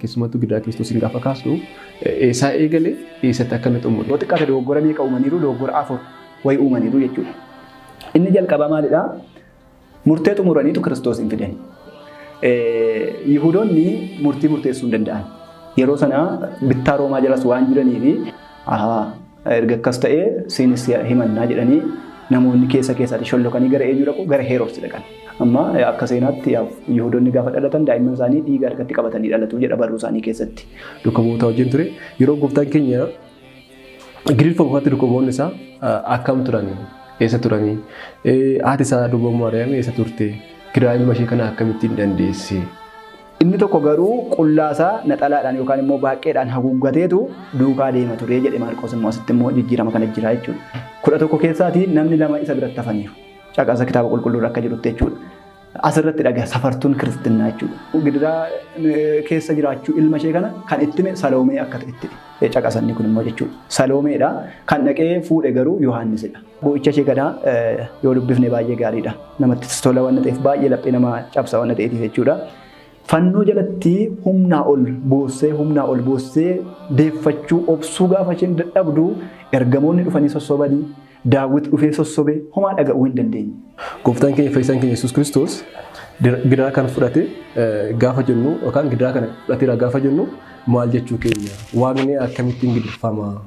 Keessumattuu gidiraa Kiristoosiin gaafa kaasnu isaa eegalee eessatti akka inni xumuru. Yoo xiqqaate dogoggora meeqa uumaniiru dogoggora 4 wayi uumaniiru jechuudha. Inni jalqabaa maalidhaa? Murtee xumuraniitu Kiristoosiin fidani. Yihuudoonni murtii murteessuu hin danda'an. Yeroo sana bittaa Roomaa jalas waan jiraniifi erga akkas ta'ee siinis himannaa jedhanii namoonni keessaatti shollokanii gara eenyu dhaqu? Gara Heroodis dhaqan. Amma akka seenaatti Yihuudoonni gaafa dhalatan daa'imman isaanii dhiiga harkatti qabatanii dhalatu jedha barruu isaanii keessatti. Duuka bu'oota wajjin ture yeroo gooftaan keenya Giriirfamatti duuka bu'oonni isaa akkam turanii? Eessa turanii? Haati isaa Durbaa Maariyaam eessa turte? Gidiraa ilma ishee kana akkamittiin dandeesse? Inni tokko garuu qullaasaa naxalaadhaan yookaan immoo baaqeedhaan haguuggateetu duukaa deema ture jedhe Maarqos immoo asitti immoo jijjiirama kana jira jechuudha. 11 keessaatii namni 2 isa biratti hafaniiru. Caqasa kitaaba qulqulluu akka jirutti jechuudha. Asirratti dhagaa safartuun kiristinnaa jechuudha. Gidiraa keessa jiraachuu ilma ishee kana kan itti hime Saloomee akka ta'etti caqasanni kun immoo jechuudha. Saloomeedha kan dhaqee fuudhe garuu Yohaannisidha. Boo'icha ishee kana yoo dubbifne baay'ee gaariidha. Namatti tola waan ta'eef baay'ee laphee nama cabsa waan ta'eef jechuudha. Fannoo jalatti humnaa ol boossee deeffachuu obsuu gaafa isheen dadhabdu ergamoonni dhufanii sossobanii Daawit dhufee sossobee homaa dhaga'uu hin dandeenye. Gooftaan keenya Fayyisaan keenya Yesuus Kiristoos gidiraa kan fudhate gaafa jennu yookaan gidiraa kana fudhateera gaafa jennu maal jechuu keenya? Waaqni akkamittiin gidirfama?